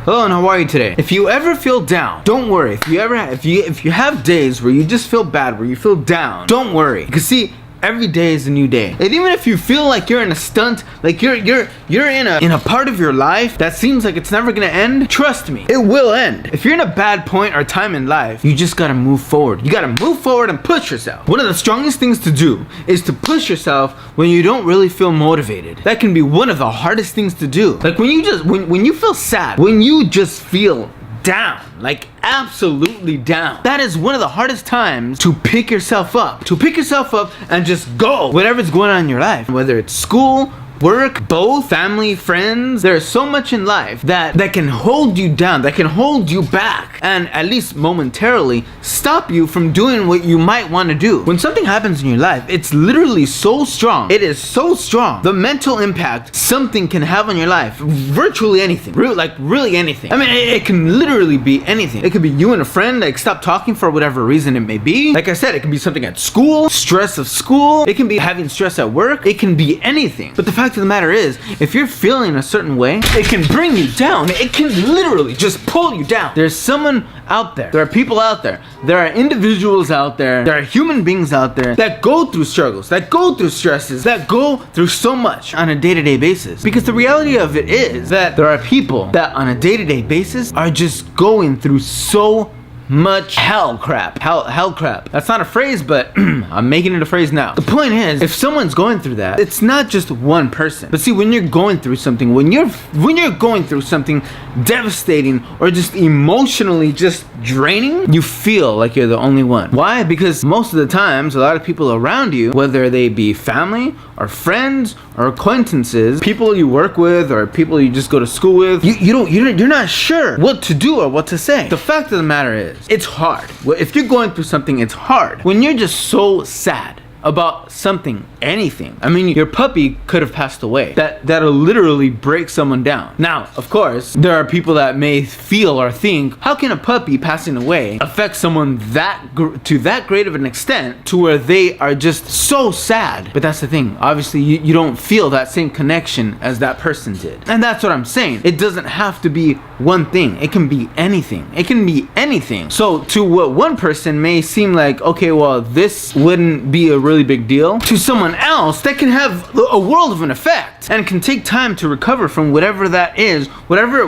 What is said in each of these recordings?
Hello, and how are you today? If you ever feel down, don't worry. If you have days where you just feel bad, where you feel down, don't worry. Because see, every day is a new day. And even if you feel like you're in a stunt, like you're in a part of your life that seems like it's never gonna end, trust me, it will end. If you're in a bad point or time in life, you just gotta move forward. You gotta move forward and push yourself. One of the strongest things to do is to push yourself when you don't really feel motivated. That can be one of the hardest things to do. Like when you feel sad, when you just feel down, like absolutely down, that is one of the hardest times to pick yourself up and just go. Whatever's going on in your life, whether it's school, work, both, family, friends, there's so much in life that can hold you down, that can hold you back, and at least momentarily stop you from doing what you might want to do. When something happens in your life, it's literally so strong. It is so strong. The mental impact something can have on your life, virtually anything, really anything. I mean, it can literally be anything. It could be you and a friend like stop talking for whatever reason it may be. Like I said, it can be something at school, stress of school. It can be having stress at work. It can be anything. But the fact of the matter is, if you're feeling a certain way, it can bring you down. It can literally just pull you down. There's someone out there. There are people out there. There are individuals out there. There are human beings out there that go through struggles, that go through stresses, that go through so much on a day-to-day basis. Because the reality of it is that there are people that on a day-to-day basis are just going through so much hell crap. That's not a phrase, but I'm making it a phrase now. The point is, if someone's going through that, it's not just one person. But see, when you're going through something, when you're going through something devastating or just emotionally just draining, you feel like you're the only one. Why? Because most of the times, a lot of people around you, whether they be family or friends or acquaintances, people you work with or people you just go to school with, you're not sure what to do or what to say. The fact of the matter is, it's hard. If you're going through something, it's hard. When you're just so sad about something, anything. I mean, your puppy could have passed away. That'll literally break someone down. Now, of course, there are people that may feel or think, how can a puppy passing away affect someone to that great of an extent to where they are just so sad? But that's the thing. Obviously, you don't feel that same connection as that person did. And that's what I'm saying. It doesn't have to be one thing. It can be anything. It can be anything. So to what one person may seem like, okay, well, this wouldn't be a really big deal, to someone else that can have a world of an effect and can take time to recover from whatever that is, whatever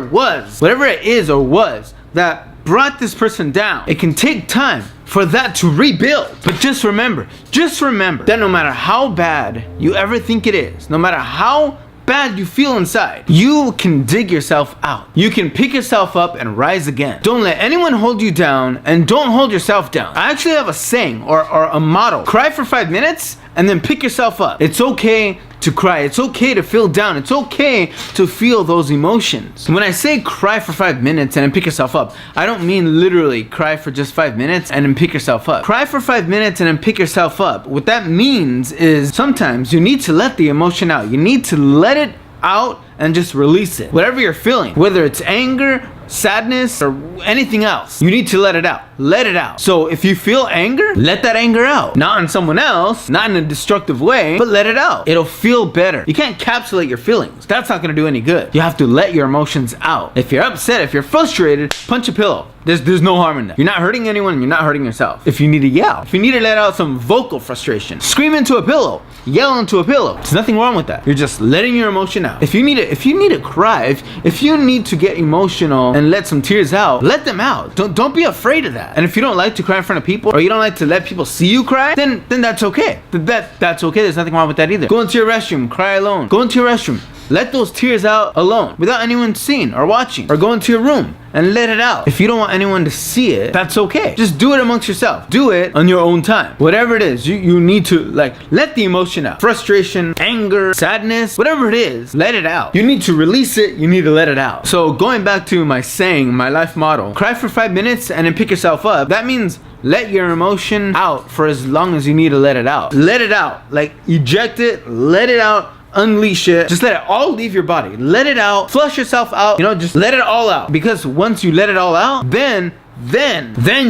it is or was that brought this person down. It can take time for that to rebuild. But just remember that no matter how bad you ever think it is, no matter how bad you feel inside, you can dig yourself out. You can pick yourself up and rise again. Don't let anyone hold you down, and don't hold yourself down. I actually have a saying or a motto: cry for 5 minutes and then pick yourself up. It's okay to cry. It's okay to feel down. It's okay to feel those emotions. When I say cry for 5 minutes and then pick yourself up, I don't mean literally cry for just 5 minutes and then pick yourself up. Cry for 5 minutes and then pick yourself up. What that means is sometimes you need to let the emotion out. You need to let it out and just release it. Whatever you're feeling, whether it's anger, sadness, or anything else, you need to let it out. Let it out. So if you feel anger, let that anger out. Not on someone else, not in a destructive way, but let it out. It'll feel better. You can't encapsulate your feelings. That's not gonna do any good. You have to let your emotions out. If you're upset, if you're frustrated, punch a pillow. There's no harm in that. You're not hurting anyone, you're not hurting yourself. If you need to yell, if you need to let out some vocal frustration, scream into a pillow, yell into a pillow. There's nothing wrong with that. You're just letting your emotion out. If you need to cry, if you need to get emotional and let some tears out, let them out. Don't be afraid of that. And if you don't like to cry in front of people, or you don't like to let people see you cry, then that's okay. That's okay. There's nothing wrong with that either. Go into your restroom, cry alone. Go into your restroom. Let those tears out alone, without anyone seeing or watching. Or go into your room and let it out. If you don't want anyone to see it, that's okay. Just do it amongst yourself. Do it on your own time. Whatever it is, you need to let the emotion out. Frustration, anger, sadness, whatever it is, let it out. You need to release it, you need to let it out. So going back to my saying, my life motto, cry for 5 minutes and then pick yourself up. That means let your emotion out for as long as you need to let it out. Let it out. Eject it, let it out. unleash it. Just let it all leave your body. Let it out. Flush yourself out. You know, just let it all out. Because once you let it all out, then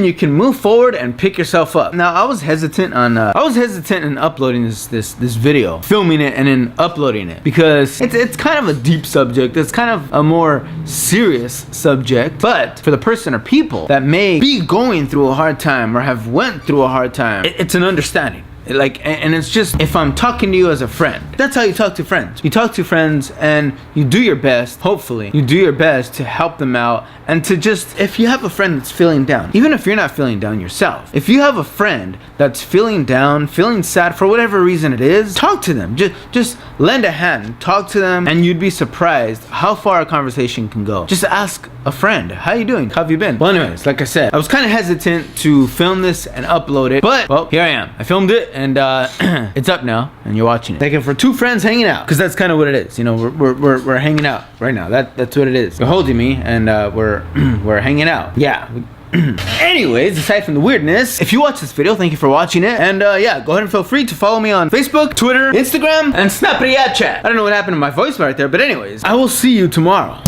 you can move forward and pick yourself up. Now, I was hesitant in uploading this video, filming it and then uploading it, because it's kind of a deep subject. It's kind of a more serious subject. But for the person or people that may be going through a hard time or have went through a hard time, it's an understanding. Like, and it's just, if I'm talking to you as a friend, that's how you talk to friends. You talk to friends and you do your best, hopefully, you do your best to help them out, and to just, if you have a friend that's feeling down, even if you're not feeling down yourself, if you have a friend that's feeling down, feeling sad for whatever reason it is, talk to them. Just lend a hand, talk to them, and you'd be surprised how far a conversation can go. Just ask a friend, how you doing? How have you been? Well, anyways, like I said, I was kind of hesitant to film this and upload it, but, well, here I am. I filmed it, and it's up now, and you're watching it. Like, for two friends hanging out, because that's kind of what it is. You know, we're hanging out right now. That's what it is. You're holding me, and we're hanging out. Yeah. Anyways, aside from the weirdness, if you watch this video, thank you for watching it, and yeah, go ahead and feel free to follow me on Facebook, Twitter, Instagram, and Snapchat. I don't know what happened to my voice right there, but anyways, I will see you tomorrow.